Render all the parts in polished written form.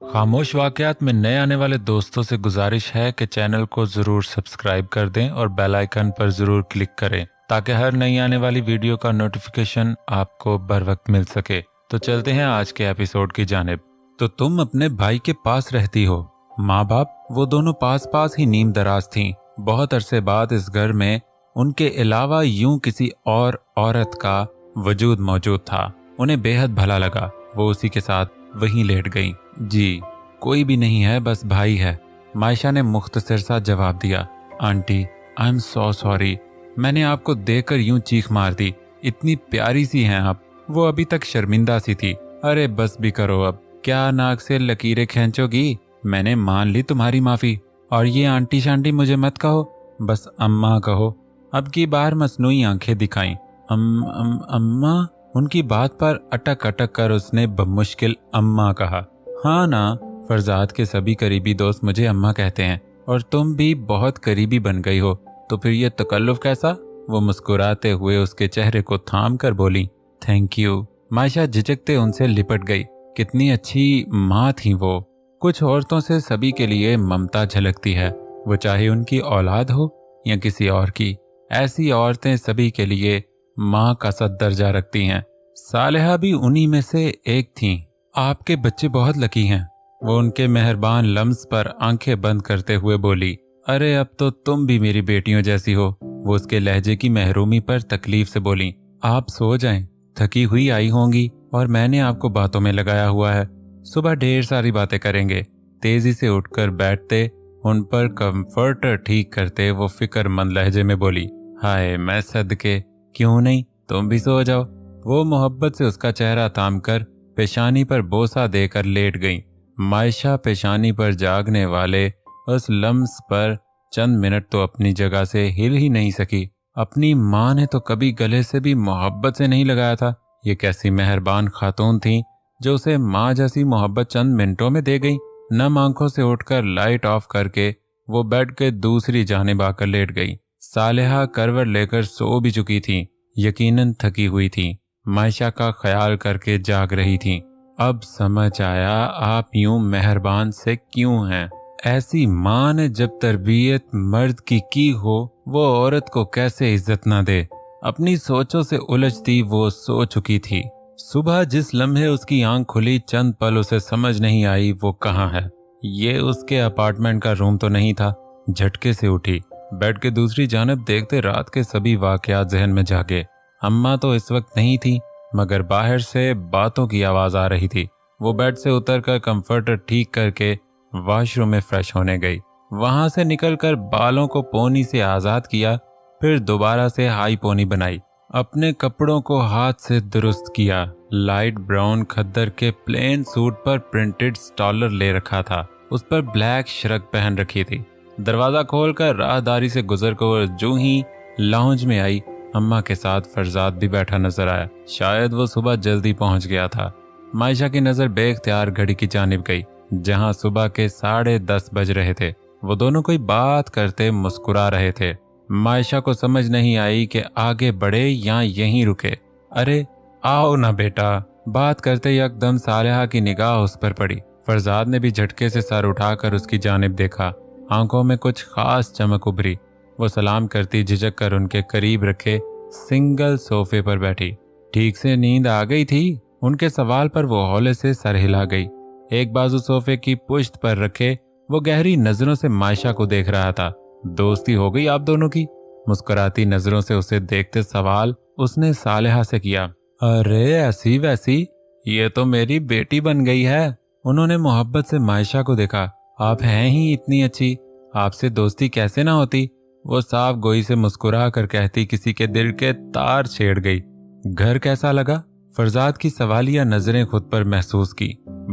खामोश वाकयात में नए आने वाले दोस्तों से गुजारिश है कि चैनल को ज़रूर सब्सक्राइब कर दें और बेल आइकन पर ज़रूर क्लिक करें ताकि हर नई आने वाली वीडियो का नोटिफिकेशन आपको बर वक्त मिल सके। तो चलते हैं आज के एपिसोड की जानिब। तो तुम अपने भाई के पास रहती हो। माँ बाप वो दोनों पास पास ही नीम दराज थीं। बहुत अरसे बाद इस घर में उनके अलावा यूं किसी और औरत का वजूद मौजूद था। उन्हें बेहद भला लगा। वो उसी के साथ वहीं लेट गई। जी, कोई भी नहीं है, बस भाई है, मायशा ने मुख्तसर सा जवाब दिया। Aunty, I am so sorry, मैंने आपको देखकर यूं चीख मार दी। इतनी प्यारी सी हैं आप। वो अभी तक शर्मिंदा सी थी। अरे बस भी करो अब, क्या नाक से लकीरें खींचोगी। मैंने मान ली तुम्हारी माफी। और ये आंटी शांटी मुझे मत कहो, बस अम्मा कहो। अब की बार मसनूई आंखें दिखाई। अम्मा। उनकी बात पर अटक अटक कर उसने बमुश्किल अम्मा कहा। हाँ ना, फरजाद के सभी करीबी दोस्त मुझे अम्मा कहते हैं और तुम भी बहुत करीबी बन गई हो, तो फिर ये तकल्लुफ कैसा। वो मुस्कुराते हुए उसके चेहरे को थाम कर बोली। Thank you. मायशा झिझकते उनसे लिपट गई। कितनी अच्छी माँ थी वो। कुछ औरतों से सभी के लिए ममता झलकती है, वो चाहे उनकी औलाद हो या किसी और की। ऐसी औरतें सभी के लिए माँ का सा दर्जा रखती हैं। सालेहा भी उन्हीं में से एक थीं। आपके बच्चे बहुत लकी हैं, वो उनके मेहरबान लम्स पर आंखें बंद करते हुए बोली। अरे अब तो तुम भी मेरी बेटियों जैसी हो। वो उसके लहजे की महरूमी पर तकलीफ से बोली। आप सो जाएं, थकी हुई आई होंगी और मैंने आपको बातों में लगाया हुआ है। सुबह ढेर सारी बातें करेंगे। तेजी से उठकर बैठते, उन पर कंफर्टर ठीक करते वो फिक्रमंद लहजे में बोली। हाय मैं सदके, क्यों नहीं, तुम भी सो जाओ। वो मोहब्बत से उसका चेहरा थामकर पेशानी पर बोसा देकर लेट गई। मायशा पेशानी पर जागने वाले उस लम्स पर चंद मिनट तो अपनी जगह से हिल ही नहीं सकी। अपनी माँ ने तो कभी गले से भी मोहब्बत से नहीं लगाया था। ये कैसी मेहरबान खातून थी जो उसे माँ जैसी मोहब्बत चंद मिनटों में दे गई। नम आंखों से उठकर लाइट ऑफ करके वो बेड के दूसरी जानिब आकर लेट गई। सालेहा करवट लेकर सो भी चुकी थी, यकीनन थकी हुई थी। मायशा का ख्याल करके जाग रही थी। अब समझ आया आप यूं मेहरबान से क्यों हैं। ऐसी माँ ने जब तरबियत मर्द की हो, वो औरत को कैसे इज्जत ना दे। अपनी सोचों से उलझती वो सो चुकी थी। सुबह जिस लम्हे उसकी आंख खुली, चंद पल उसे समझ नहीं आई वो कहाँ है। ये उसके अपार्टमेंट का रूम तो नहीं था। झटके से उठी, बेड के दूसरी जानब देखते रात के सभी वाकयात जहन में जागे। अम्मा तो इस वक्त नहीं थी, मगर बाहर से बातों की आवाज आ रही थी। वो बेड से उतरकर कंफर्टर ठीक करके वॉशरूम में फ्रेश होने गई। वहां से निकलकर बालों को पोनी से आजाद किया, फिर दोबारा से हाई पोनी बनाई। अपने कपड़ों को हाथ से दुरुस्त किया। लाइट ब्राउन खद्दर के प्लेन सूट पर प्रिंटेड स्टॉलर ले रखा था। उस पर ब्लैक शर्ट पहन रखी थी। दरवाजा खोलकर राहदारी से गुजरकर जो ही लाउंज में आई, अम्मा के साथ फरजाद भी बैठा नजर आया। शायद वो सुबह जल्दी पहुंच गया था। मायशा की नजर बेख्तियार घड़ी की जानिब गई, जहां सुबह के 10:30 बज रहे थे। वो दोनों कोई बात करते मुस्कुरा रहे थे। मायशा को समझ नहीं आई कि आगे बढ़े या यहीं रुके। अरे आओ ना बेटा। बात करते एकदम सालेहा की निगाह उस पर पड़ी। फरजाद ने भी झटके से सर उठाकर उसकी जानिब देखा। आंखों में कुछ खास चमक उभरी। वो सलाम करती झिझक कर उनके करीब रखे सिंगल सोफे पर बैठी। ठीक से नींद आ गई थी? उनके सवाल पर वो हौले से सर हिला गई। एक बाजू सोफे की पुश्त पर रखे वो गहरी नजरों से मायशा को देख रहा था। दोस्ती हो गई आप दोनों की? मुस्कुराती नजरों से उसे देखते सवाल उसने सालेहा से किया। अरे ऐसी वैसी, ये तो मेरी बेटी बन गई है। उन्होंने मोहब्बत से मायशा को देखा। आप हैं ही इतनी अच्छी, आपसे दोस्ती कैसे ना होती। वो साफ गोई से मुस्कुरा कर कहती किसी के दिल के तार छेड़ गई। घर कैसा लगा? फरजाद की सवालिया नजरें खुद पर महसूस की।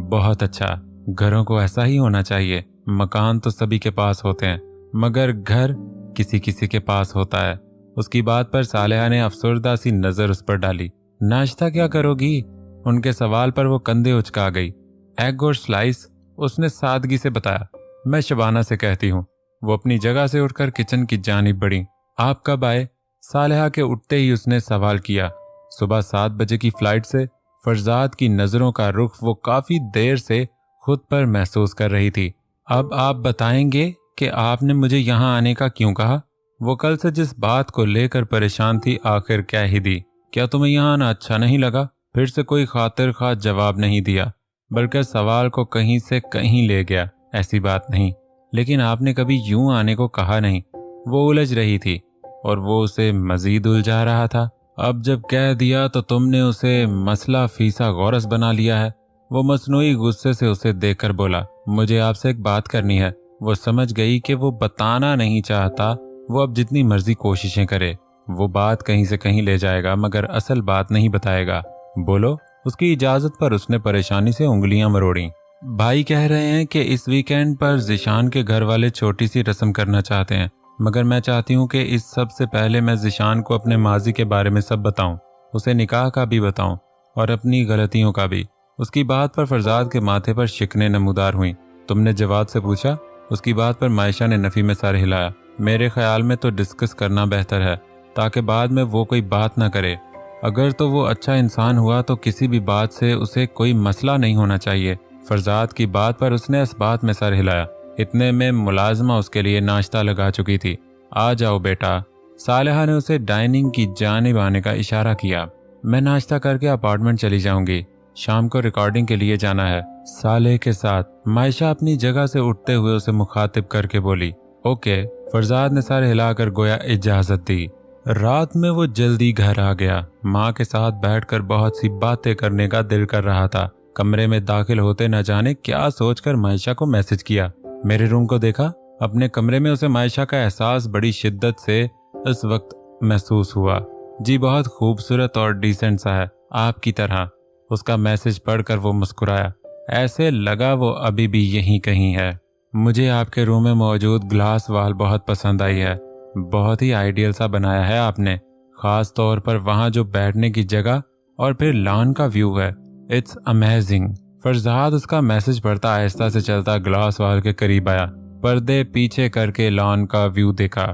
बहुत अच्छा, घरों को ऐसा ही होना चाहिए। मकान तो सभी के पास होते हैं, मगर घर किसी किसी के पास होता है। उसकी बात पर सालेहा ने अफसरदा सी नजर उस पर डाली। नाश्ता क्या करोगी? उनके सवाल पर वो कंधे उचका गई। एग और स्लाइस, उसने सादगी से बताया। मैं शबाना से कहती हूँ। वो अपनी जगह से उठकर किचन की जानिब बढ़ी। आप कब आए? सालेहा के उठते ही उसने सवाल किया। सुबह 7 बजे की फ्लाइट से। फरजाद की नजरों का रुख वो काफी देर से खुद पर महसूस कर रही थी। अब आप बताएंगे कि आपने मुझे यहाँ आने का क्यों कहा? वो कल से जिस बात को लेकर परेशान थी आखिर कह ही दी। क्या तुम्हें यहाँ आना अच्छा नहीं लगा? फिर से कोई खातिर खा जवाब नहीं दिया, बल्कि सवाल को कहीं से कहीं ले गया। ऐसी बात नहीं, लेकिन आपने कभी यूं आने को कहा नहीं। वो उलझ रही थी और वो उसे मजीद उलझा रहा था। अब जब कह दिया तो तुमने उसे मसला फीसा गौरस बना लिया है। वो मसनूई गुस्से से उसे देखकर बोला, मुझे आपसे एक बात करनी है। वो समझ गई कि वो बताना नहीं चाहता। वो अब जितनी मर्जी कोशिशें करे, वो बात कहीं से कहीं ले जाएगा मगर असल बात नहीं बताएगा। बोलो। उसकी इजाजत पर उसने परेशानी से उंगलियां मरोड़ी। भाई कह रहे हैं कि इस वीकेंड पर जिशान के घर वाले छोटी सी रस्म करना चाहते हैं, मगर मैं चाहती हूँ कि इस सब से पहले मैं जिशान को अपने माजी के बारे में सब बताऊं, उसे निकाह का भी बताऊं और अपनी गलतियों का भी। उसकी बात पर फरजाद के माथे पर शिकने नमूदार हुई। तुमने जवाब से पूछा? उसकी बात पर मायशा ने नफी में सर हिलाया। मेरे ख्याल में तो डिस्कस करना बेहतर है, ताकि बाद में वो कोई बात ना करे। अगर तो वो अच्छा इंसान हुआ तो किसी भी बात से उसे कोई मसला नहीं होना चाहिए। फरजाद की बात पर उसने इस बात में सर हिलाया। इतने में मुलाजमा उसके लिए नाश्ता लगा चुकी थी। आ जाओ बेटा। सालेहा ने उसे डाइनिंग की जानिब आने का इशारा किया। मैं नाश्ता करके अपार्टमेंट चली जाऊंगी, शाम को रिकॉर्डिंग के लिए जाना है साले के साथ। मायशा अपनी जगह से उठते हुए उसे मुखातिब करके बोली, ओके। फरजाद ने सर हिलाकर गोया इजाजत दी। रात में वो जल्दी घर आ गया। माँ के साथ बैठकर बहुत सी बातें करने का दिल कर रहा था। कमरे में दाखिल होते न जाने क्या सोचकर मायशा को मैसेज किया। मेरे रूम को देखा? अपने कमरे में उसे मायशा का एहसास बड़ी शिद्दत से इस वक्त महसूस हुआ। जी बहुत खूबसूरत और डिसेंट सा है, आपकी तरह। उसका मैसेज पढ़कर वो मुस्कुराया। ऐसे लगा वो अभी भी यहीं कहीं है। मुझे आपके रूम में मौजूद ग्लास वाल बहुत पसंद आई है। बहुत ही आइडियल सा बनाया है आपने, खास तौर पर वहाँ जो बैठने की जगह और फिर लॉन का व्यू है। It's amazing. फरजाद उसका मैसेज पढ़ता आहिस्ता से चलता ग्लास वाल के करीब आया। पर्दे पीछे करके लॉन का व्यू देखा।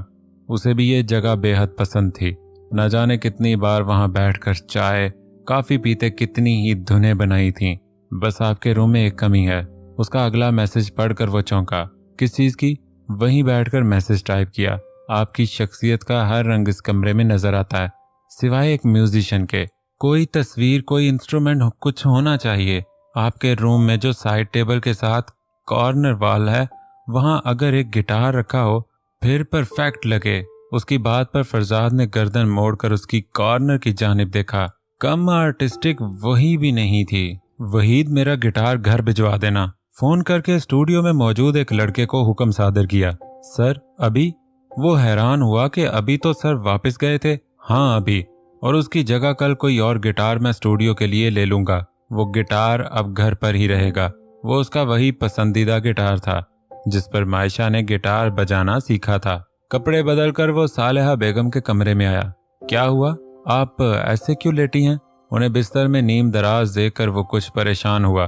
उसे भी ये जगह बेहद पसंद थी। न जाने कितनी बार वहां बैठकर चाय काफी पीते कितनी ही धुनें बनाई थीं। बस आपके रूम में एक कमी है। उसका अगला मैसेज पढ़कर वो चौंका। किस चीज की? वहीं बैठकर मैसेज टाइप किया। आपकी शख्सियत का हर रंग इस कमरे में नजर आता है, सिवाय एक म्यूजिशियन के। कोई तस्वीर, कोई इंस्ट्रूमेंट कुछ होना चाहिए। आपके रूम में जो साइड टेबल के साथ कॉर्नर वॉल है, वहां अगर एक गिटार रखा हो फिर परफेक्ट लगे। उसकी बात पर फरजाद ने गर्दन मोड़कर उसकी कॉर्नर की जानिब देखा। कम आर्टिस्टिक वही भी नहीं थी। वहीद, मेरा गिटार घर भिजवा देना। फोन करके स्टूडियो में मौजूद एक लड़के को हुक्म सादर किया। सर अभी? वो हैरान हुआ कि अभी तो सर वापस गए थे। हाँ अभी, और उसकी जगह कल कोई और गिटार मैं स्टूडियो के लिए ले लूंगा। वो गिटार अब घर पर ही रहेगा। वो उसका वही पसंदीदा गिटार था जिस पर मायशा ने गिटार बजाना सीखा था। कपड़े बदलकर वो सालेहा बेगम के कमरे में आया। क्या हुआ? आप ऐसे क्यों लेटी हैं? उन्हें बिस्तर में नीम दराज देखकर वो कुछ परेशान हुआ।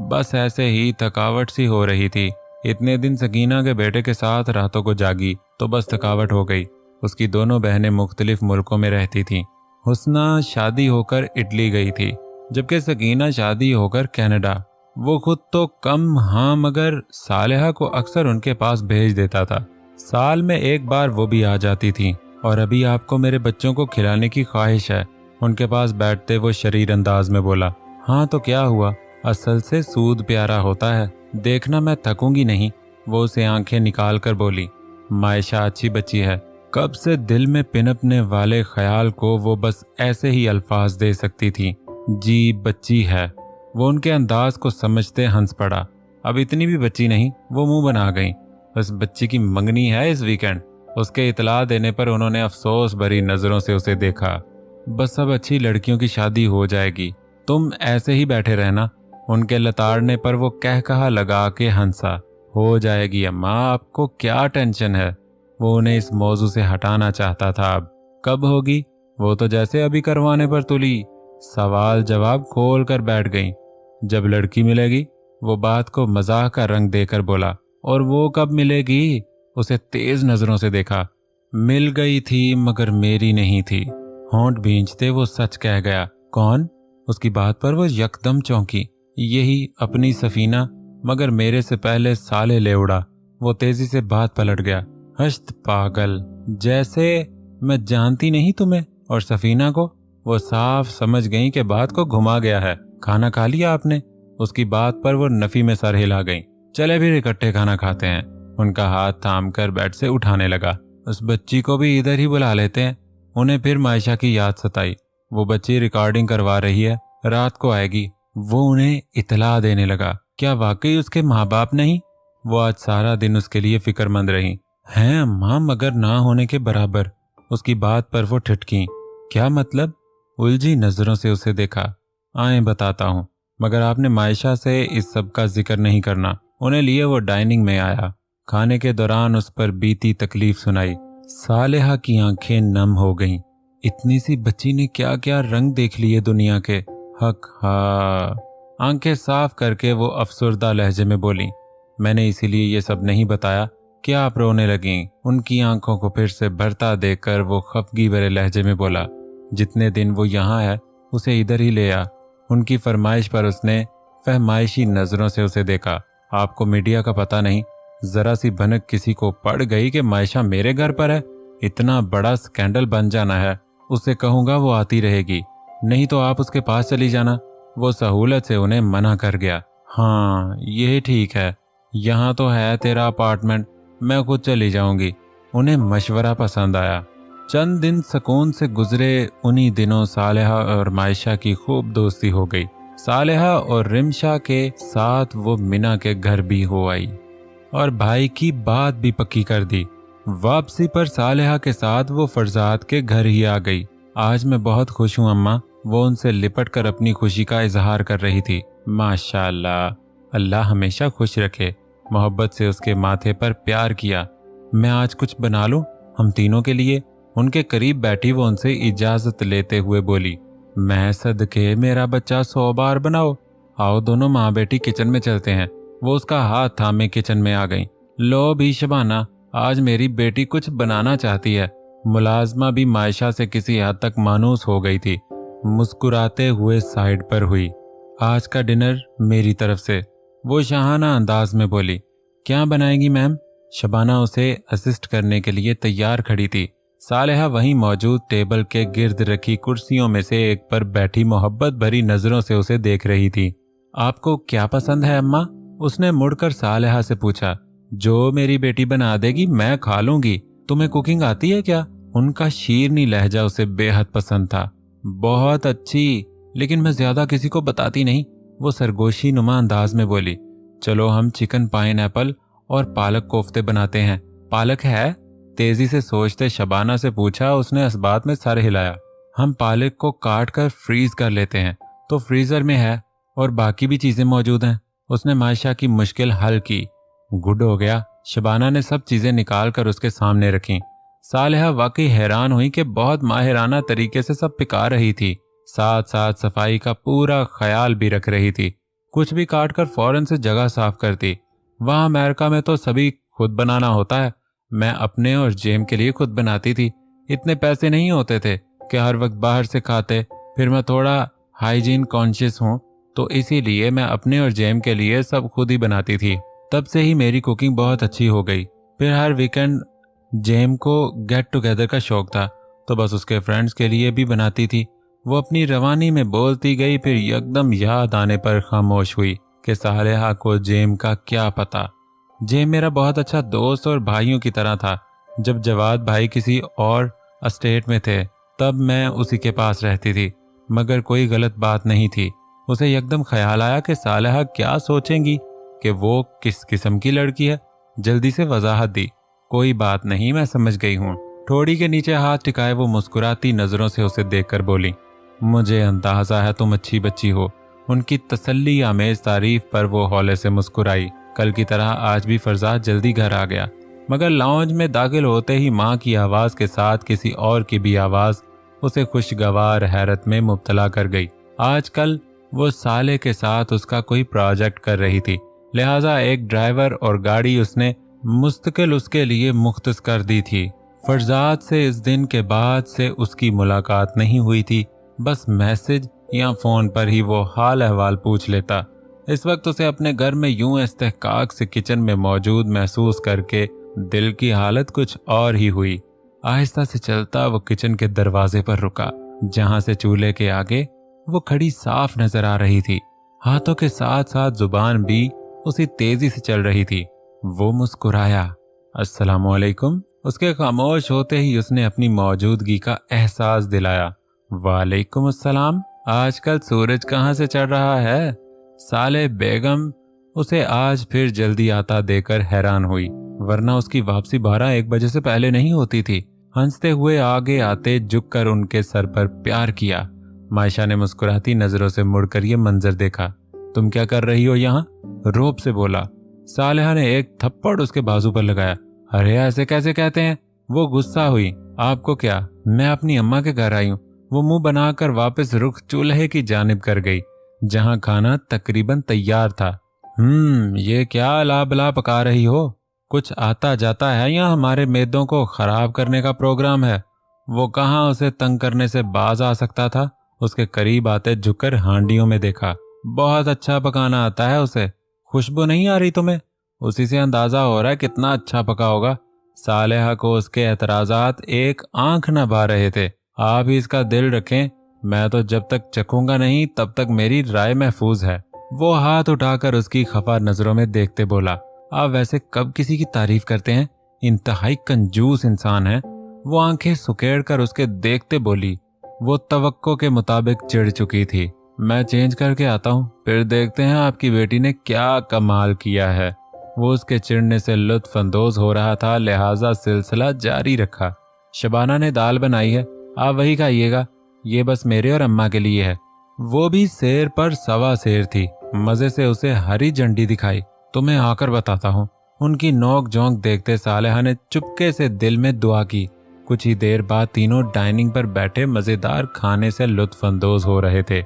बस ऐसे ही थकावट सी हो रही थी। इतने दिन सकीना के बेटे के साथ रातों को जागी तो बस थकावट हो गई। उसकी दोनों बहनें मुख्तलिफ मुल्कों में रहती थीं। हुस्ना शादी होकर इटली गई थी, जबकि सकीना शादी होकर कनाडा। वो खुद तो कम, हाँ, मगर सालेहा को अक्सर उनके पास भेज देता था। साल में एक बार वो भी आ जाती थी। और अभी आपको मेरे बच्चों को खिलाने की ख्वाहिश है? उनके पास बैठते वो शरीर अंदाज में बोला। हाँ तो क्या हुआ? असल से सूद प्यारा होता है, देखना मैं थकूंगी नहीं। वो उसे आंखें निकाल कर बोली। मायशा अच्छी बच्ची है। कब से दिल में पिनपने वाले ख्याल को वो बस ऐसे ही अल्फाज दे सकती थी। जी बच्ची है। वो उनके अंदाज को समझते हंस पड़ा। अब इतनी भी बच्ची नहीं, वो मुंह बना गई। बस बच्ची की मंगनी है इस वीकेंड। उसके इतला देने पर उन्होंने अफसोस भरी नजरों से उसे देखा। बस अब अच्छी लड़कियों की शादी हो जाएगी, तुम ऐसे ही बैठे रहना। उनके लताड़ने पर वो कह कहा लगा के हंसा। हो जाएगी अम्मा, आपको क्या टेंशन है? वो उन्हें इस मौजू से हटाना चाहता था। अब कब होगी? वो तो जैसे अभी करवाने पर तुली। सवाल जवाब खोल कर बैठ गई। जब लड़की मिलेगी। वो बात को मजाक का रंग देकर बोला। और वो कब मिलेगी? उसे तेज नजरों से देखा। मिल गई थी मगर मेरी नहीं थी। होंठ भींचते वो सच कह गया। कौन? उसकी बात पर वो यकदम चौंकी। यही अपनी सफीना। मगर मेरे से पहले साले ले उड़ा। वो तेजी से बात पलट गया। हश्त पागल, जैसे मैं जानती नहीं तुम्हें और सफीना को। वो साफ समझ गई कि बात को घुमा गया है। खाना खा लिया आपने? उसकी बात पर वो नफी में सर हिला गई। चले फिर इकट्ठे खाना खाते हैं। उनका हाथ थाम कर बेड से उठाने लगा। उस बच्ची को भी इधर ही बुला लेते हैं। उन्हें फिर मायशा की याद सताई। वो बच्ची रिकॉर्डिंग करवा रही है, रात को आएगी। वो उन्हें इतला देने लगा। क्या वाकई उसके माँ बाप नहीं? वो आज सारा दिन उसके लिए फिक्रमंद रही। हैं अम्मा, मगर ना होने के बराबर। उसकी बात पर वो ठिठकी। क्या मतलब? उलझी नजरों से उसे देखा। आए बताता हूँ, मगर आपने मायशा से इस सब का जिक्र नहीं करना। उन्हें लिए वो डाइनिंग में आया। खाने के दौरान उस पर बीती तकलीफ सुनाई। सालेहा की आंखें नम हो गईं। इतनी सी बच्ची ने क्या क्या रंग देख लिए दुनिया के। हक हा। आंखें साफ करके वो अफसुर्दा लहजे में बोली, मैंने इसीलिए ये सब नहीं बताया कि आप रोने लगीं। उनकी आंखों को फिर से भरता देखकर वो खफगी भरे लहजे में बोला, जितने दिन वो यहाँ है उसे इधर ही ले आ। उनकी फरमाइश पर उसने फहमाइशी नजरों से उसे देखा। आपको मीडिया का पता नहीं, जरा सी भनक किसी को पड़ गई कि मायशा मेरे घर पर है, इतना बड़ा स्कैंडल बन जाना है। उसे कहूंगा वो आती रहेगी, नहीं तो आप उसके पास चली जाना। वो सहूलत से उन्हें मना कर गया। हाँ ये ठीक है, यहाँ तो है तेरा अपार्टमेंट, मैं खुद चली जाऊंगी। उन्हें मशवरा पसंद आया। चंद दिन सुकून से गुजरे। उन्हीं दिनों सालेहा और मायशा की खूब दोस्ती हो गई। सालेहा और रिमशा के साथ वो मिना के घर भी हो आई और भाई की बात भी पक्की कर दी। वापसी पर सालेहा के साथ वो फरजाद के घर ही आ गई। आज मैं बहुत खुश हूँ अम्मा, वो उनसे लिपट कर अपनी खुशी का इजहार कर रही थी। माशाअल्लाह, अल्लाह हमेशा खुश रखे। मोहब्बत से उसके माथे पर प्यार किया। मैं आज कुछ बना लूं हम तीनों के लिए? उनके करीब बैठी वो उनसे इजाजत लेते हुए बोली, मैं सदके मेरा बच्चा 100 बार बनाओ। आओ दोनों माँ बेटी किचन में चलते हैं। वो उसका हाथ थामे किचन में आ गई। लो भी शबाना, आज मेरी बेटी कुछ बनाना चाहती है। मुलाजमा भी मायशा से किसी हद तक मानूस हो गई थी। मुस्कुराते हुए साइड पर हुई। आज का डिनर मेरी तरफ से, वो शाहाना अंदाज में बोली। क्या बनाएगी मैम? शबाना उसे असिस्ट करने के लिए तैयार खड़ी थी। सालेहा वहीं मौजूद टेबल के गिर्द रखी कुर्सियों में से एक पर बैठी मोहब्बत भरी नजरों से उसे देख रही थी। आपको क्या पसंद है अम्मा? उसने मुड़कर सालेहा से पूछा। जो मेरी बेटी बना देगी मैं खा लूंगी। तुम्हें कुकिंग आती है क्या? उनका शीरनी लहजा उसे बेहद पसंद था। बहुत अच्छी, लेकिन मैं ज्यादा किसी को बताती नहीं, वो सरगोशी नुमा अंदाज में बोली। चलो हम चिकन पाइनएप्पल और पालक कोफ्ते बनाते हैं। पालक है? तेजी से सोचते शबाना से पूछा। उसने इस बात में सर हिलाया। हम पालक को काट कर फ्रीज कर लेते हैं, तो फ्रीजर में है और बाकी भी चीजें मौजूद हैं। उसने मायशा की मुश्किल हल की। गुड हो गया। शबाना ने सब चीजें निकाल कर उसके सामने रखी। सालेहा वाकई हैरान हुई कि बहुत माहिराना तरीके से सब पिका रही थी, साथ साथ सफाई का पूरा ख्याल भी रख रही थी। कुछ भी काट कर फौरन से जगह साफ करती। वहां अमेरिका में तो सभी खुद बनाना होता है। मैं अपने और जेम के लिए खुद बनाती थी। इतने पैसे नहीं होते थे कि हर वक्त बाहर से खाते। फिर मैं थोड़ा हाइजीन कॉन्शियस हूँ, तो इसीलिए मैं अपने और जेम के लिए सब खुद ही बनाती थी। तब से ही मेरी कुकिंग बहुत अच्छी हो गई। फिर हर वीकेंड जेम को गेट टुगेदर का शौक था, तो बस उसके फ्रेंड्स के लिए भी बनाती थी। वो अपनी रवानी में बोलती गई, फिर एकदम याद आने पर खामोश हुई कि सालेहा को जेम का क्या पता। जेम मेरा बहुत अच्छा दोस्त और भाइयों की तरह था। जब जवाद भाई किसी और स्टेट में थे तब मैं उसी के पास रहती थी, मगर कोई गलत बात नहीं थी। उसे एकदम ख्याल आया कि सालेहा क्या सोचेंगी कि वो किस किस्म की लड़की है। जल्दी से वजाहत दी। कोई बात नहीं, मैं समझ गई हूँ। ठोड़ी के नीचे हाथ टिकाए वो मुस्कुराती नजरों से उसे देखकर बोली, मुझे अंदाजा है तुम अच्छी बच्ची हो। उनकी तसल्ली आमेज तारीफ पर वो हौले से मुस्कुराई। कल की तरह आज भी फरजाद जल्दी घर आ गया, मगर लाउंज में दाखिल होते ही माँ की आवाज के साथ किसी और की भी आवाज उसे खुशगवार हैरत में मुब्तला कर गई। आजकल वो साले के साथ उसका कोई प्रोजेक्ट कर रही थी, लिहाजा एक ड्राइवर और गाड़ी उसने मुस्तकिल उसके लिए मुख्तस कर दी थी। फरजाद से इस दिन के बाद से उसकी मुलाकात नहीं हुई थी। बस मैसेज या फोन पर ही वो हाल अहवाल पूछ लेता। इस वक्त उसे अपने घर में यूं इस्तेहकाक से किचन में मौजूद महसूस करके दिल की हालत कुछ और ही हुई। आहिस्ता से चलता वो किचन के दरवाजे पर रुका, जहां से चूल्हे के आगे वो खड़ी साफ नजर आ रही थी। हाथों के साथ साथ जुबान भी उसी तेजी से चल रही थी। वो मुस्कुराया, अस्सलामुअलैकुम। उसके खामोश होते ही उसने अपनी मौजूदगी का एहसास दिलाया। वालेकुम अस्सलाम। आजकल सूरज कहाँ से चढ़ रहा है? साले बेगम उसे आज फिर जल्दी आता देकर हैरान हुई, वरना उसकी वापसी 12-1 बजे से पहले नहीं होती थी। हंसते हुए आगे आते झुककर उनके सर पर प्यार किया। मायशा ने मुस्कुराती नजरों से मुड़कर ये मंजर देखा। तुम क्या कर रही हो यहाँ? रोब से बोला। सालेहा ने एक थप्पड़ उसके बाजू पर लगाया। अरे ऐसे कैसे कहते हैं? वो गुस्सा हुई। आपको क्या, मैं अपनी अम्मा के घर आई हूँ। वो मुंह बनाकर वापस रुख चूल्हे की जानिब कर गई, जहां खाना तकरीबन तैयार था। ये क्या लाबला पका रही हो? कुछ आता जाता है या हमारे मेदों को खराब करने का प्रोग्राम है? वो कहाँ उसे तंग करने से बाज आ सकता था। उसके करीब आते झुककर हांडियों में देखा। बहुत अच्छा पकाना आता है उसे। खुशबू नहीं आ रही तुम्हें? उसी से अंदाजा हो रहा है कितना अच्छा पका होगा। सालेहा को उसके एतराजात एक आंख न भा रहे थे। आप ही इसका दिल रखें, मैं तो जब तक चखूंगा नहीं तब तक मेरी राय महफूज है। वो हाथ उठाकर उसकी खफा नजरों में देखते बोला। आप वैसे कब किसी की तारीफ करते हैं? इंतहाई कंजूस इंसान है। वो आंखें सुकेड़ कर उसके देखते बोली। वो तवक्को के मुताबिक चिढ़ चुकी थी। मैं चेंज करके आता हूँ, फिर देखते हैं आपकी बेटी ने क्या कमाल किया है। वो उसके चिढ़ने से लुत्फ अंदोज हो रहा था, लिहाजा सिलसिला जारी रखा। शबाना ने दाल बनाई है, आप वही खाइएगा। ये बस मेरे और अम्मा के लिए है। वो भी शेर पर सवा शेर थी। मजे से उसे हरी झंडी दिखाई। तुम्हें आकर बताता हूँ। उनकी नोक झोंक देखते सालेहा ने चुपके से दिल में दुआ की। कुछ ही देर बाद तीनों डाइनिंग पर बैठे मजेदार खाने से लुत्फ अंदोज हो रहे थे।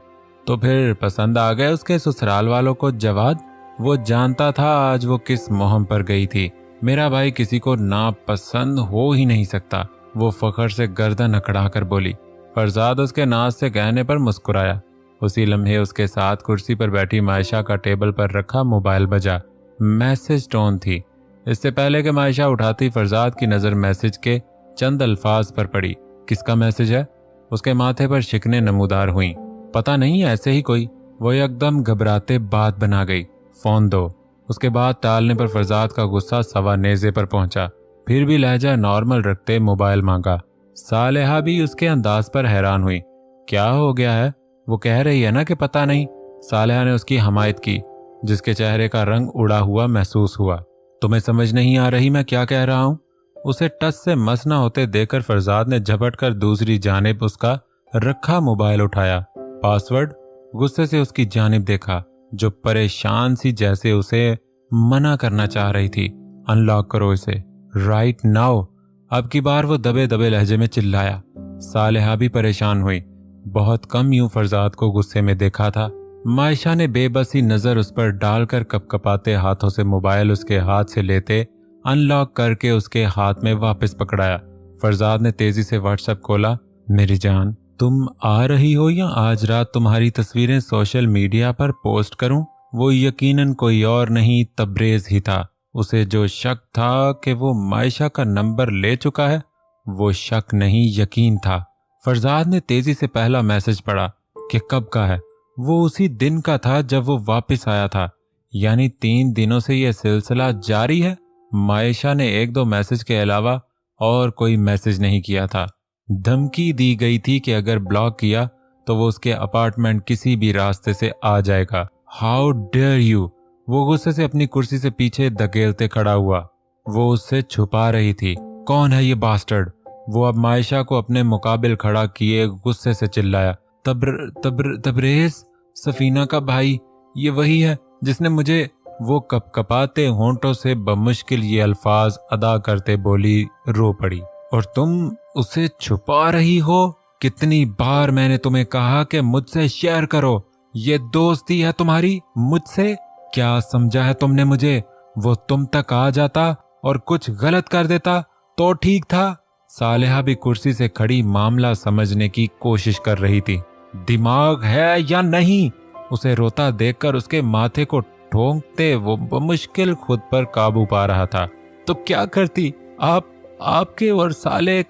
तो फिर पसंद आ गए उसके ससुराल वालों को जवाद? वो जानता था आज वो किस मोहम पर गई थी। मेरा भाई किसी को नापसंद हो ही नहीं सकता। वो फखर से गर्दन अकड़ाकर बोली। फरजाद उसके नाज से कहने पर मुस्कुराया। उसी लम्हे उसके साथ कुर्सी पर बैठी मायशा का टेबल पर रखा मोबाइल बजा। मैसेज टोन थी। इससे पहले कि मायशा उठाती, फरजाद की नजर मैसेज के चंद अल्फाज पर पड़ी। किसका मैसेज है? उसके माथे पर शिकने नमूदार हुई। पता नहीं, ऐसे ही कोई। वो एकदम घबराते बात बना गई। फोन दो। उसके बाद टालने पर फरजाद का गुस्सा सवा नेजे पर पहुंचा। फिर भी लहजा नॉर्मल रखते मोबाइल मांगा। सालेहा भी उसके अंदाज पर हैरान हुई। क्या हो गया है? वो कह रही है ना कि पता नहीं। सालेहा ने उसकी हमायत की, जिसके चेहरे का रंग उड़ा हुआ महसूस हुआ। तुम्हें समझ नहीं आ रही मैं क्या कह रहा हूं? उसे टस से मस न होते देखकर फरजाद ने झपट कर दूसरी जानिब उसका रखा मोबाइल उठाया। पासवर्ड? गुस्से से उसकी जानिब देखा, जो परेशान सी जैसे उसे मना करना चाह रही थी। अनलॉक करो इसे राइट नाउ। अब की बार वो दबे दबे लहजे में चिल्लाया। सालेहा भी परेशान हुई। बहुत कम यूं फरजाद को गुस्से में देखा था। मायशा ने बेबसी नजर उस पर डालकर कपकपाते हाथों से मोबाइल उसके हाथ से लेते अनलॉक करके उसके हाथ में वापस पकड़ाया। फरजाद ने तेजी से व्हाट्सएप खोला। मेरी जान, तुम आ रही हो या आज रात तुम्हारी तस्वीरें सोशल मीडिया पर पोस्ट करूं? वो यकीनन कोई और नहीं, तब्रेज ही था। उसे जो शक था कि वो मायशा का नंबर ले चुका है, वो शक नहीं यकीन था। फरजाद ने तेजी से पहला मैसेज पढ़ा कि कब का है। वो उसी दिन का था जब वो वापस आया था, यानी 3 दिनों से यह सिलसिला जारी है। मायशा ने 1-2 मैसेज के अलावा और कोई मैसेज नहीं किया था। धमकी दी गई थी कि अगर ब्लॉक किया तो वो उसके अपार्टमेंट किसी भी रास्ते से आ जाएगा। How dare you! वो गुस्से से अपनी कुर्सी से पीछे धकेलते खड़ा हुआ। वो उससे छुपा रही थी। कौन है ये बास्टर्ड? वो अब मायशा को अपने मुकाबिल खड़ा किए गुस्से से चिल्लाया। तबरेज, सफीना का भाई, ये वही है जिसने मुझे। वो कपकपाते होंठों से बमुश्किल ये अल्फाज अदा करते बोली, रो पड़ी। और तुम उसे छुपा रही हो? कितनी बार मैंने तुम्हें कहा कि मुझसे शेयर करो। ये दोस्ती है तुम्हारी मुझसे? क्या समझा है तुमने मुझे? वो तुम तक आ जाता और कुछ गलत कर देता तो ठीक था। सालेहा भी कुर्सी से खड़ी मामला समझने की कोशिश कर रही थी। दिमाग है या नहीं? उसे रोता देखकर उसके माथे को ठोंकते वो बमुश्किल खुद पर काबू पा रहा था। तो क्या करती आपके और साले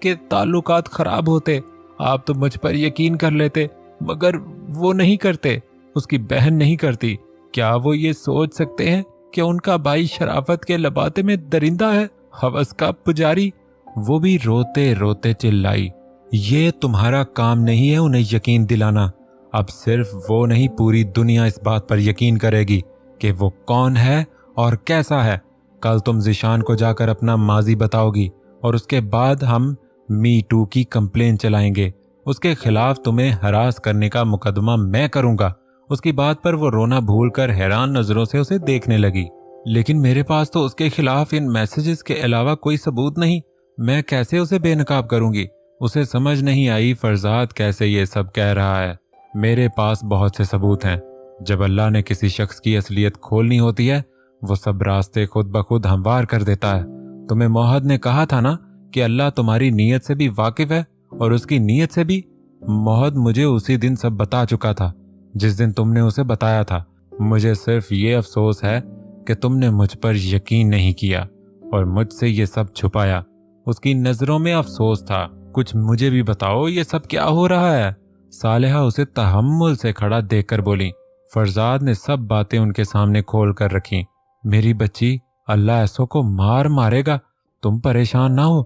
के ताल्लुकात खराब होते, आप तो मुझ पर यकीन कर लेते, मगर वो नहीं करते, उसकी बहन नहीं करती। क्या वो ये सोच सकते हैं कि उनका भाई शराफत के लबाते में दरिंदा है, हवस का पुजारी? वो भी रोते रोते चिल्लाई, ये तुम्हारा काम नहीं है उन्हें यकीन दिलाना। अब सिर्फ वो नहीं, पूरी दुनिया इस बात पर यकीन करेगी कि वो कौन है और कैसा है। कल तुम जिशान को जाकर अपना माजी बताओगी और उसके बाद हम मी टू की कंप्लेन चलाएंगे। उसके खिलाफ तुम्हें हरास करने का मुकदमा मैं करूंगा। उसकी बात पर वो रोना भूलकर हैरान नजरों से उसे देखने लगी। लेकिन मेरे पास तो उसके खिलाफ इन मैसेजेस के अलावा कोई सबूत नहीं, मैं कैसे उसे बेनकाब करूंगी? उसे समझ नहीं आई फरजाद कैसे ये सब कह रहा है। मेरे पास बहुत से सबूत हैं। जब अल्लाह ने किसी शख्स की असलियत खोलनी होती है, वो सब रास्ते खुद ब खुद हमवार कर देता है। तुम्हें मोहद ने कहा था ना कि अल्लाह तुम्हारी नीयत से भी वाकिफ है और उसकी नीयत से भी। मोहद मुझे उसी दिन सब बता चुका था जिस दिन तुमने उसे बताया था। मुझे सिर्फ ये अफसोस है कि तुमने मुझ पर यकीन नहीं किया और मुझसे ये सब छुपाया। उसकी नजरों में अफसोस था। कुछ मुझे भी बताओ, ये सब क्या हो रहा है? सालेहा उसे तहम्मुल से खड़ा देखकर बोली। फरजाद ने सब बातें उनके सामने खोल कर रखी। मेरी बच्ची, अल्लाह ऐसों को मारेगा, तुम परेशान ना हो,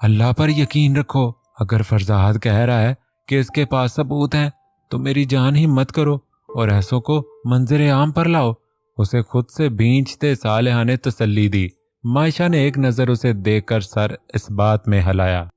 अल्लाह पर यकीन रखो। अगर फरजाद कह रहा है कि इसके पास सबूत हैं, तो मेरी जान ही मत करो और ऐसों को मंजरे आम पर लाओ। उसे खुद से भींचते सालेहा ने तसल्ली दी। मायशा ने एक नजर उसे देखकर सर इस बात में हिलाया।